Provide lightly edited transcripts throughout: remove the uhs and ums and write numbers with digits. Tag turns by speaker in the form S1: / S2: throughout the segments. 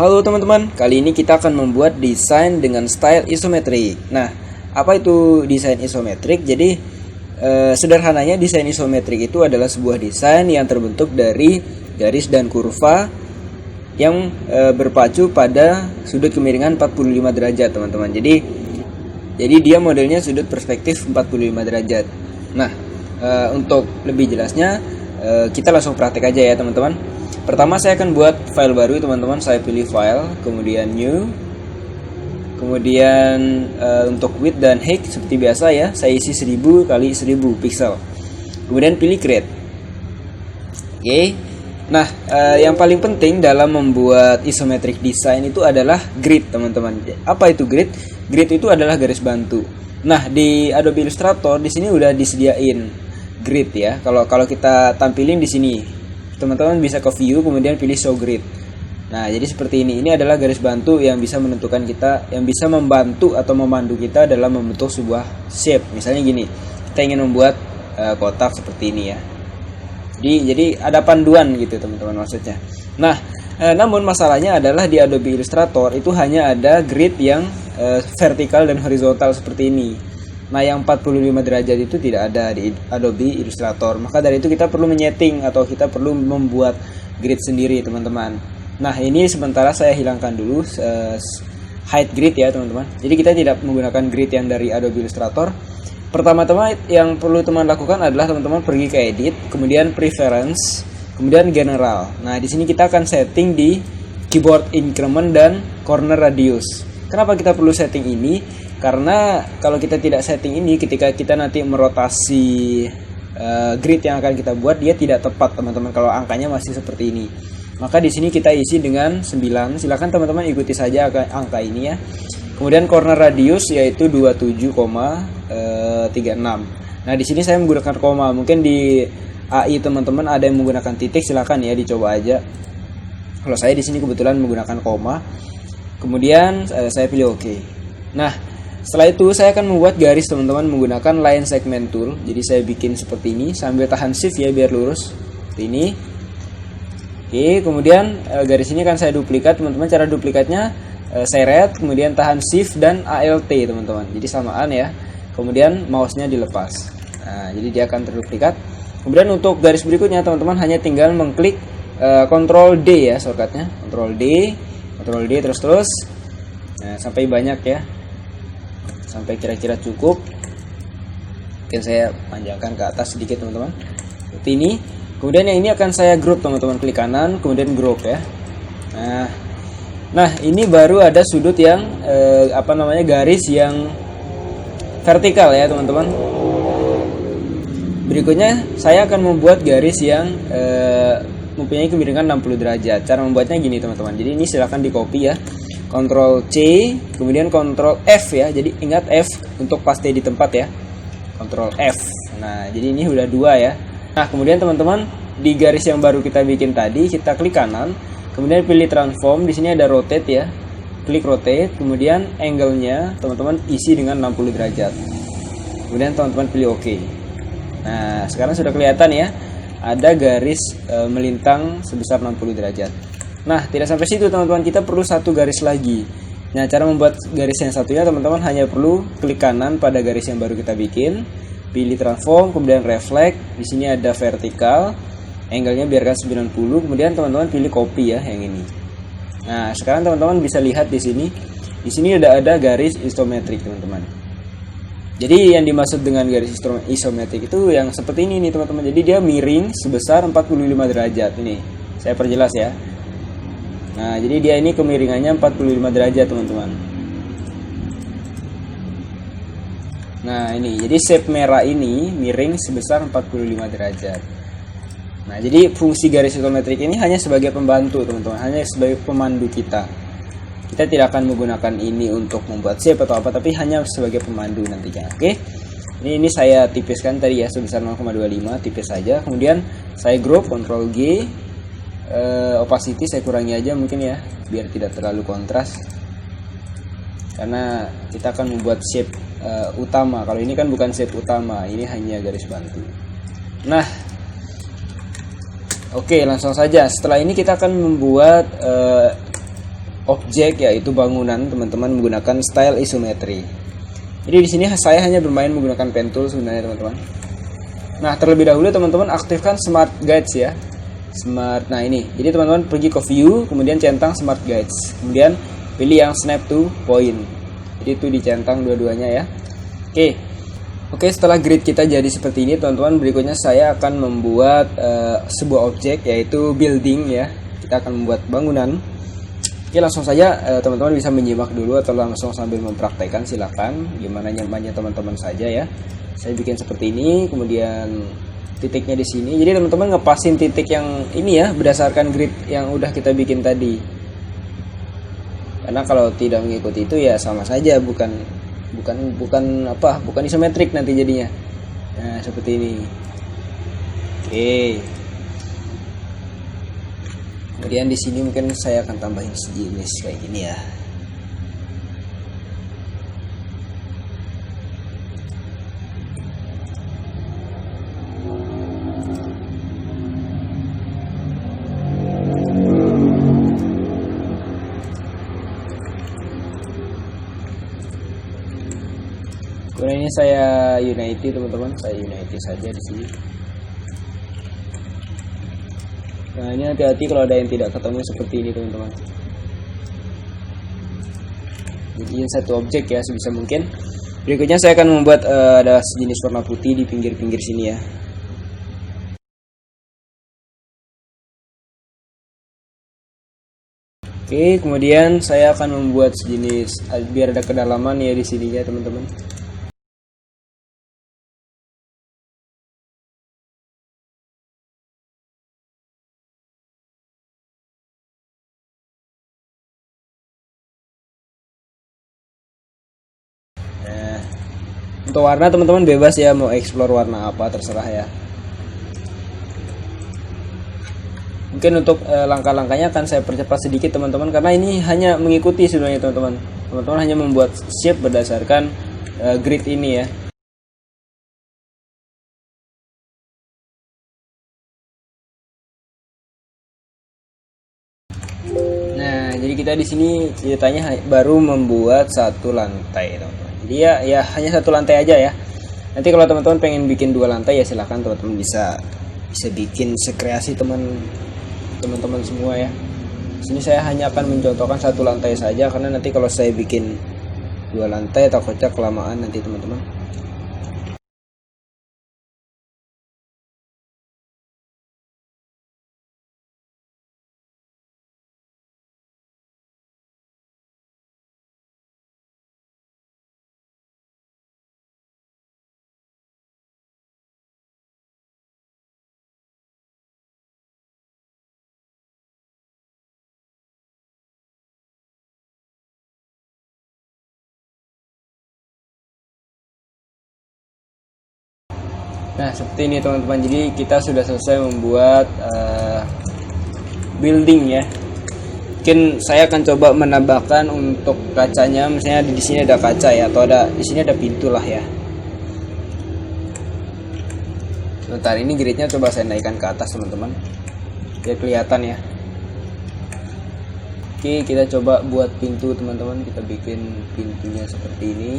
S1: Halo teman-teman, kali ini kita akan membuat desain dengan style isometrik. Nah, apa itu desain isometrik? Jadi, sederhananya desain isometrik itu adalah sebuah desain yang terbentuk dari garis dan kurva yang berpacu pada sudut kemiringan 45 derajat, teman-teman. Jadi dia modelnya sudut perspektif 45 derajat. Nah, untuk lebih jelasnya, kita langsung praktek aja ya, teman-teman. Pertama saya akan buat file baru, teman-teman. Saya pilih file, kemudian new, kemudian untuk width dan height seperti biasa ya, saya isi 1000 kali 1000 pixel, kemudian pilih create. Oke. Nah, yang paling penting dalam membuat isometric design itu adalah grid, teman-teman. Apa itu grid? Grid itu adalah garis bantu. Nah, di Adobe Illustrator di sini udah disediain grid ya. Kalau kita tampilin di sini, teman-teman bisa ke view, kemudian pilih show grid. Nah, jadi seperti ini. Ini adalah garis bantu yang bisa menentukan kita, yang bisa membantu atau memandu kita dalam membentuk sebuah shape. Misalnya gini, kita ingin membuat kotak seperti ini ya. Jadi ada panduan gitu, teman-teman, maksudnya. Nah, namun masalahnya adalah di Adobe Illustrator itu hanya ada grid yang vertikal dan horizontal seperti ini. Nah, yang 45 derajat itu tidak ada di Adobe Illustrator. Maka dari itu kita perlu menyeting atau kita perlu membuat grid sendiri, teman-teman. Nah, ini sementara saya hilangkan dulu hide grid ya, teman-teman. Jadi kita tidak menggunakan grid yang dari Adobe Illustrator. Pertama-tama yang perlu teman lakukan adalah teman-teman pergi ke edit, kemudian preference, kemudian general. Nah, di sini kita akan setting di keyboard increment dan corner radius. Kenapa kita perlu setting ini? Karena kalau kita tidak setting ini, ketika kita nanti merotasi grid yang akan kita buat, dia tidak tepat, teman-teman, kalau angkanya masih seperti ini. Maka di sini kita isi dengan 9. Silakan teman-teman ikuti saja angka ini ya. Kemudian corner radius yaitu 27,36. Nah, di sini saya menggunakan koma. Mungkin di AI teman-teman ada yang menggunakan titik, silakan ya dicoba aja. Kalau saya di sini kebetulan menggunakan koma. Kemudian saya pilih OK. Nah, setelah itu saya akan membuat garis, teman-teman, menggunakan line segment tool. Jadi saya bikin seperti ini sambil tahan shift ya biar lurus seperti ini. Oke, kemudian garis ini akan saya duplikat, teman-teman. Cara duplikatnya seret, kemudian tahan shift dan alt, teman-teman. Jadi samaan ya. Kemudian mouse-nya dilepas. Nah, jadi dia akan terduplikat. Kemudian untuk garis berikutnya, teman-teman hanya tinggal mengklik Ctrl D ya shortcutnya. Ctrl D terus. Nah, sampai banyak ya. Sampai kira-kira cukup. Mungkin saya panjangkan ke atas sedikit, teman-teman, seperti ini. Kemudian yang ini akan saya group, teman-teman. Klik kanan, kemudian group ya. Nah, ini baru ada sudut yang garis yang vertikal ya, teman-teman. Berikutnya saya akan membuat garis yang mempunyai kemiringan 60 derajat. Cara membuatnya gini, teman-teman. Jadi ini silakan di copy ya. Ctrl C, kemudian Ctrl F ya. Jadi ingat F untuk paste di tempat ya. Ctrl F. Nah, jadi ini udah 2 ya. Nah, kemudian teman-teman di garis yang baru kita bikin tadi, kita klik kanan, kemudian pilih transform. Di sini ada rotate ya. Klik rotate, kemudian angle-nya teman-teman isi dengan 60 derajat. Kemudian teman-teman pilih OK. Nah, sekarang sudah kelihatan ya. Ada garis melintang sebesar 60 derajat. Nah, tidak sampai situ, teman-teman, kita perlu satu garis lagi. Nah, cara membuat garis yang satunya, teman-teman hanya perlu klik kanan pada garis yang baru kita bikin, pilih transform, kemudian reflect. Di sini ada vertikal, angle-nya biarkan 90, kemudian teman-teman pilih copy ya yang ini. Nah, sekarang teman-teman bisa lihat di sini. Di sini udah ada garis isometrik, teman-teman. Jadi yang dimaksud dengan garis isometrik itu yang seperti ini nih, teman-teman. Jadi dia miring sebesar 45 derajat. Ini saya perjelas ya. Nah, jadi dia ini kemiringannya 45 derajat, teman-teman. Nah, ini. Jadi shape merah ini miring sebesar 45 derajat. Nah, jadi fungsi garis isometrik ini hanya sebagai pembantu, teman-teman. Hanya sebagai pemandu kita. Kita tidak akan menggunakan ini untuk membuat shape atau apa, tapi hanya sebagai pemandu nantinya. Oke. Ini saya tipiskan tadi ya sebesar 0,25, tipis saja. Kemudian saya group, Ctrl G. Opacity saya kurangi aja mungkin ya, biar tidak terlalu kontras, karena kita akan membuat shape utama. Kalau ini kan bukan shape utama, ini hanya garis bantu. Nah, oke, langsung saja. Setelah ini kita akan membuat objek yaitu bangunan, teman-teman menggunakan style isometri. Jadi di sini saya hanya bermain menggunakan pen tool sebenarnya teman-teman. Nah, terlebih dahulu teman-teman aktifkan Smart Guides ya. Nah ini, jadi teman-teman pergi ke view, kemudian centang Smart Guides, kemudian pilih yang snap to point. Jadi itu dicentang dua-duanya ya. Oke, setelah grid kita jadi seperti ini teman-teman, berikutnya saya akan membuat sebuah objek yaitu building ya. Kita akan membuat bangunan. Oke, langsung saja teman-teman bisa menyimak dulu atau langsung sambil mempraktekkan, silakan, gimana nyamannya teman-teman saja ya. Saya bikin seperti ini, kemudian titiknya di sini. Jadi teman-teman ngepasin titik yang ini ya berdasarkan grid yang udah kita bikin tadi. Karena kalau tidak mengikuti itu ya sama saja, bukan isometrik nanti jadinya. Nah, seperti ini. Oke. Kemudian di sini mungkin saya akan tambahin sejenis kayak gini ya. Kemudian ini saya unity teman-teman, saya unity saja di sini. Nah, ini hati-hati kalau ada yang tidak ketemu seperti ini teman-teman. Jadiin satu objek ya sebisa mungkin. Berikutnya saya akan membuat ada sejenis warna putih di pinggir-pinggir sini ya. Oke, kemudian saya akan membuat sejenis biar ada kedalaman ya di sini ya teman-teman. Untuk warna teman-teman bebas ya, mau explore warna apa terserah ya. Mungkin untuk langkah-langkahnya akan saya percepat sedikit teman-teman, karena ini hanya mengikuti sebenarnya teman-teman. Teman-teman hanya membuat shape berdasarkan grid ini ya. Nah, jadi kita di sini ceritanya baru membuat satu lantai teman-teman. Jadi ya hanya satu lantai aja ya. Nanti kalau teman-teman pengen bikin 2 lantai ya silahkan teman-teman bisa bikin sekreasi teman-teman semua ya. Di sini saya hanya akan mencontohkan satu lantai saja, karena nanti kalau saya bikin 2 lantai takutnya kelamaan nanti teman-teman. Nah, seperti ini teman-teman. Jadi kita sudah selesai membuat building ya. Mungkin saya akan coba menambahkan untuk kacanya, misalnya di sini ada kaca ya, atau di sini ada pintu lah ya. Sebentar, ini gridnya coba saya naikkan ke atas teman-teman, biar kelihatan ya. Oke, kita coba buat pintu teman-teman. Kita bikin pintunya seperti ini.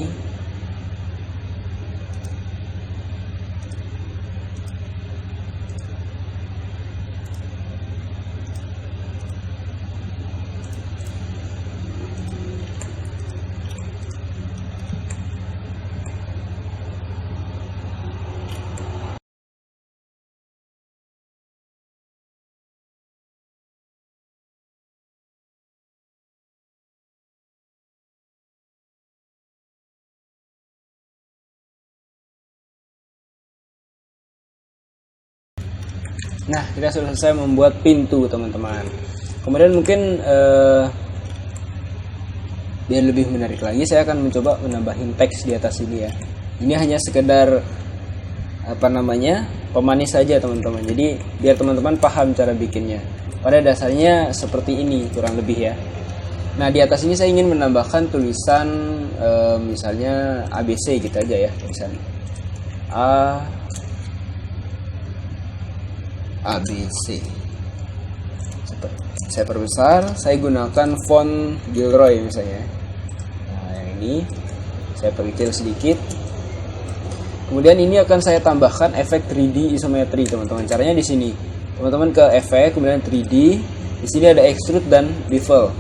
S1: Nah, kita sudah selesai membuat pintu teman-teman. Kemudian mungkin biar lebih menarik lagi, saya akan mencoba menambahin teks di atas ini ya. Ini hanya sekedar pemanis saja teman-teman. Jadi biar teman-teman paham cara bikinnya. Pada dasarnya seperti ini kurang lebih ya. Nah, di atas ini saya ingin menambahkan tulisan misalnya ABC gitu aja ya, tulisan ABC Saya perbesar, saya gunakan font Gilroy misalnya. Nah, yang ini saya perkecil sedikit. Kemudian ini akan saya tambahkan efek 3D isometri, teman-teman. Caranya di sini. Teman-teman ke efek, kemudian 3D. Di sini ada extrude dan bevel.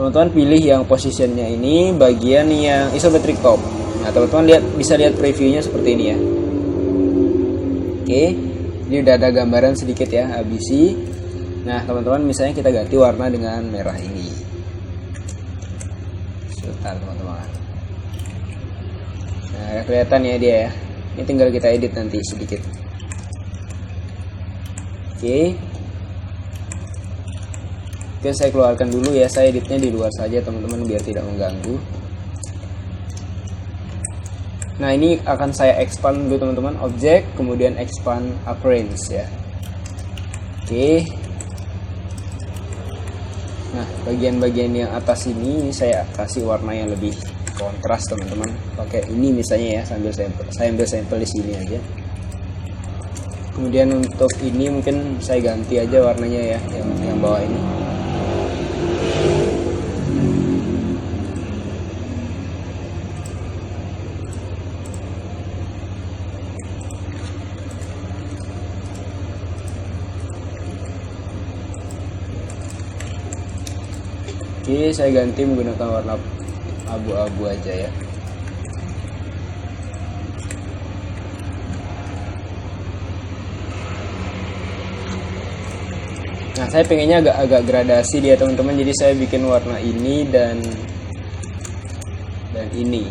S1: Teman-teman pilih yang positionnya ini bagian yang isometric top. Nah, teman-teman bisa lihat previewnya seperti ini ya. Oke, ini udah ada gambaran sedikit ya, ABC. Nah, teman-teman misalnya kita ganti warna dengan merah ini. Sebentar, teman-teman. Nah, kelihatan ya dia ya. Ini tinggal kita edit nanti sedikit. Oke. Oke, saya keluarkan dulu ya. Saya editnya di luar saja, teman-teman, biar tidak mengganggu. Nah, ini akan saya expand dulu, teman-teman. Objek, kemudian expand appearance ya. Oke. Nah, bagian-bagian yang atas ini saya kasih warna yang lebih kontras, teman-teman. Pakai ini misalnya ya, sambil saya ambil sampel di sini aja. Kemudian untuk ini mungkin saya ganti aja warnanya ya, yang bawah ini. Oke, saya ganti menggunakan warna abu-abu aja ya. Nah, saya pengennya agak gradasi dia, teman-teman. Jadi saya bikin warna ini dan ini.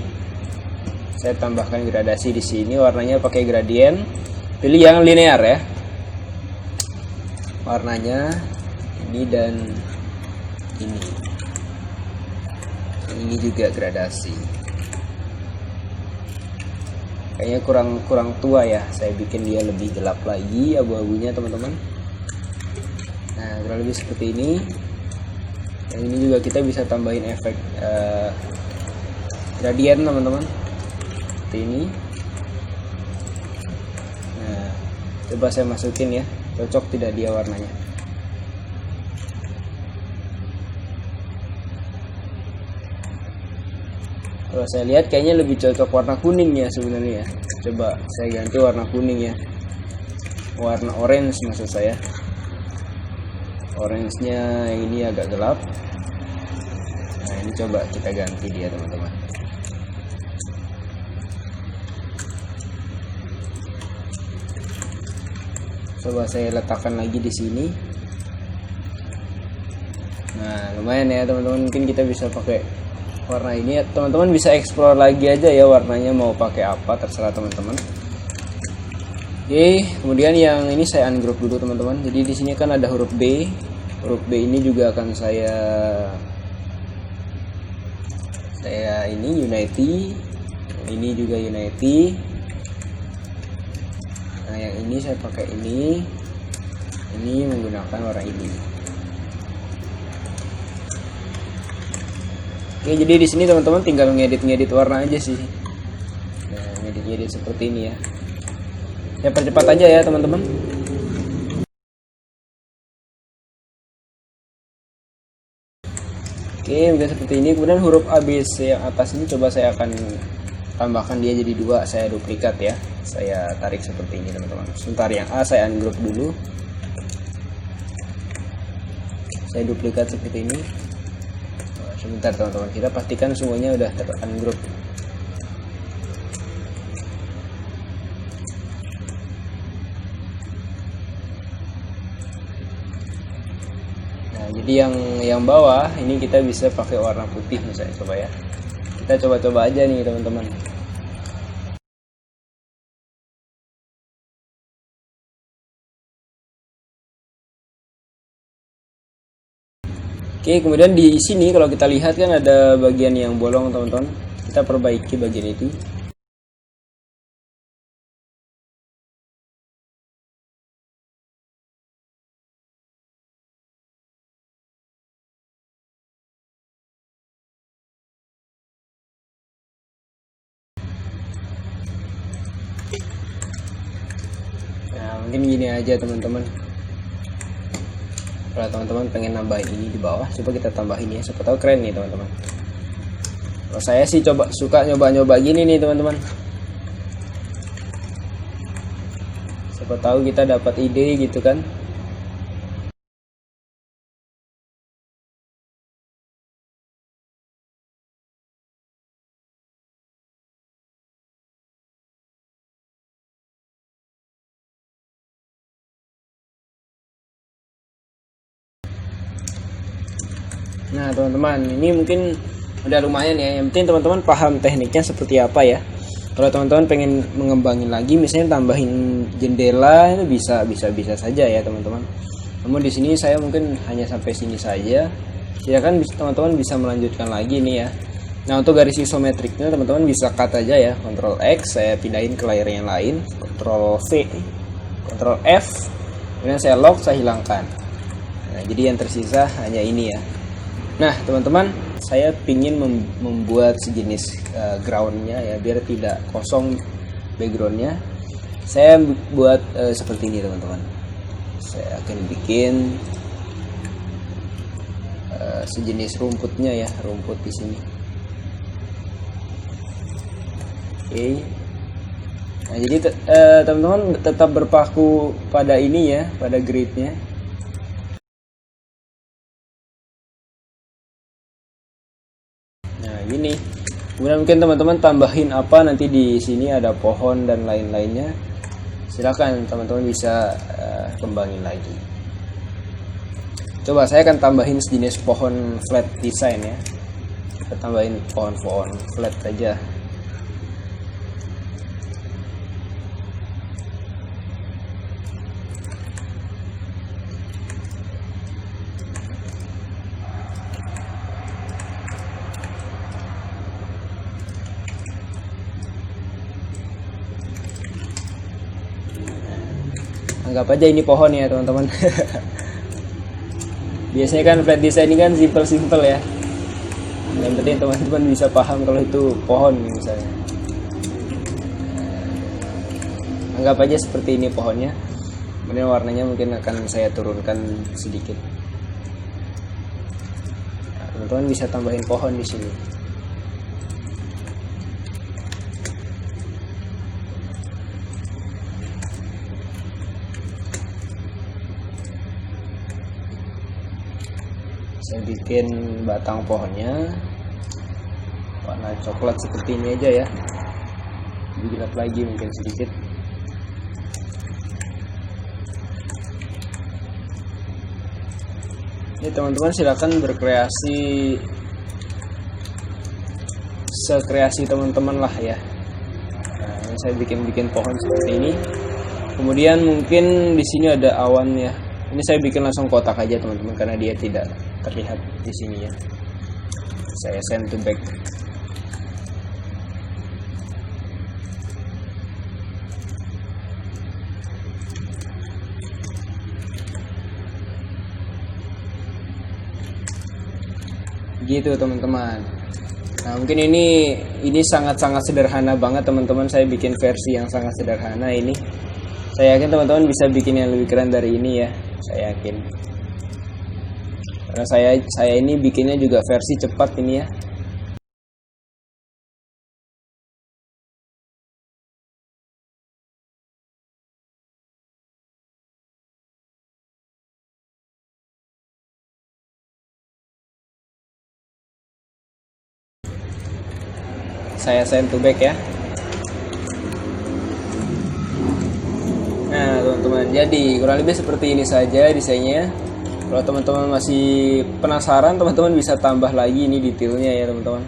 S1: Saya tambahkan gradasi di sini, warnanya pakai gradient. Pilih yang linear ya. Warnanya ini dan ini. Ini juga gradasi. Kayaknya kurang tua ya. Saya bikin dia lebih gelap lagi abu-abunya, teman-teman. Nah, kurang lebih seperti ini. Yang ini juga kita bisa tambahin efek gradient, teman-teman. Seperti ini. Nah, coba saya masukin ya. Cocok tidak dia warnanya? Kalau saya lihat kayaknya lebih cocok warna kuning ya sebenarnya ya. Coba saya ganti warna kuning ya. Warna orange maksud saya. Orange-nya yang ini agak gelap. Nah, ini coba kita ganti dia, teman-teman. Coba saya letakkan lagi di sini. Nah, lumayan ya, teman-teman. Mungkin kita bisa pakai warna ini. Teman-teman bisa explore lagi aja ya warnanya mau pakai apa, terserah teman-teman. Oke, kemudian yang ini saya ungroup dulu, teman-teman. Jadi di sini kan ada huruf B. Huruf B ini juga akan saya ini Unity. Ini juga Unity. Nah, yang ini saya pakai ini. Ini menggunakan warna ini. Oke, jadi di sini teman-teman tinggal ngedit warna aja sih. Nah, ngedit seperti ini ya. Ya, percepat aja ya, teman-teman. Oke, udah seperti ini. Kemudian huruf ABC yang atas ini coba saya akan tambahkan dia jadi 2. Saya duplikat ya. Saya tarik seperti ini, teman-teman. Sebentar, yang A saya ungroup dulu. Saya duplikat seperti ini. Sebentar, teman-teman, kita pastikan semuanya udah ter-ungroup. Nah, jadi yang bawah ini kita bisa pakai warna putih misalnya, coba ya. Kita coba-coba aja nih, teman-teman. Oke, kemudian di sini kalau kita lihat kan ada bagian yang bolong, teman-teman. Kita perbaiki bagian itu. Nah, mungkin gini aja, teman-teman. Kalau teman-teman pengen nambahin ini di bawah, coba kita tambahin ya, siapa tahu keren nih teman-teman. Kalau saya sih suka nyoba-nyoba gini nih teman-teman, siapa tahu kita dapat ide gitu kan. Nah teman-teman, ini mungkin udah lumayan ya. Yang penting teman-teman paham tekniknya seperti apa ya. Kalau teman-teman pengen mengembangin lagi, misalnya tambahin jendela, itu bisa saja ya teman-teman. Namun di sini saya mungkin hanya sampai sini saja. Silakan teman-teman bisa melanjutkan lagi nih ya. Nah untuk garis isometriknya teman-teman bisa cut aja ya, Ctrl X, saya pindahin ke layar yang lain, Ctrl V, Ctrl F, kemudian saya lock, saya hilangkan. Nah jadi yang tersisa hanya ini ya. Nah teman-teman, saya pingin membuat sejenis groundnya ya, biar tidak kosong backgroundnya. Saya buat seperti ini teman-teman. Saya akan bikin sejenis rumputnya ya, rumput di sini. Oke. Nah jadi teman-teman tetap berpaku pada ini ya, pada gridnya. Nah ini, kemudian mungkin teman-teman tambahin apa nanti di sini ada pohon dan lain-lainnya. Silakan teman-teman bisa kembangin lagi. Coba saya akan tambahin sejenis pohon flat design ya. Kita tambahin pohon-pohon flat aja. Anggap aja ini pohon ya teman-teman. Biasanya kan flat design ini kan simple ya. Yang penting teman-teman bisa paham kalau itu pohon misalnya. Anggap aja seperti ini pohonnya. Kemudian warnanya mungkin akan saya turunkan sedikit. Nah, teman-teman bisa tambahin pohon di sini. Saya bikin batang pohonnya warna coklat seperti ini aja ya, lebih gelap lagi mungkin sedikit. Ini teman-teman silakan berkreasi sekreasi teman-teman lah ya. Nah, ini saya bikin pohon seperti ini. Kemudian mungkin di sini ada awan ya. Ini saya bikin langsung kotak aja teman-teman karena dia tidak terlihat di sini ya. Saya send to back. Gitu teman-teman. Nah mungkin ini sangat-sangat sederhana banget teman-teman. Saya bikin versi yang sangat sederhana ini. Saya yakin teman-teman bisa bikin yang lebih keren dari ini ya. Saya yakin. Karena saya ini bikinnya juga versi cepat ini ya. Saya send to back ya. Nah teman-teman, jadi kurang lebih seperti ini saja desainnya. Kalau teman-teman masih penasaran, teman-teman bisa tambah lagi ini detailnya ya teman-teman.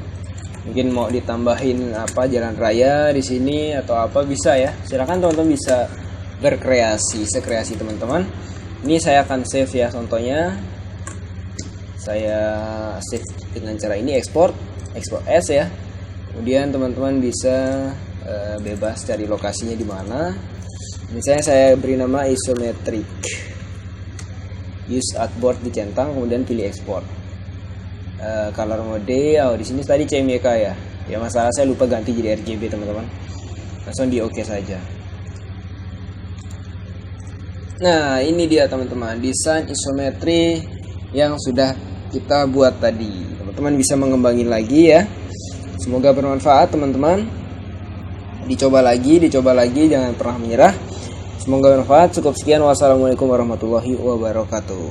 S1: Mungkin mau ditambahin apa jalan raya di sini atau apa bisa ya. Silakan teman-teman bisa berkreasi, sekreasi teman-teman. Ini saya akan save ya contohnya. Saya save dengan cara ini, export as ya. Kemudian teman-teman bisa bebas cari lokasinya di mana. Misalnya saya beri nama isometric, use artboard dicentang, kemudian pilih export. Color mode, di sini tadi CMYK ya. Ya masalah saya lupa ganti jadi RGB teman-teman. Langsung di OK saja. Nah, ini dia teman-teman, desain isometri yang sudah kita buat tadi. Teman-teman bisa mengembangin lagi ya. Semoga bermanfaat teman-teman. Dicoba lagi, jangan pernah menyerah. Semoga bermanfaat. Cukup sekian. Wassalamualaikum warahmatullahi wabarakatuh.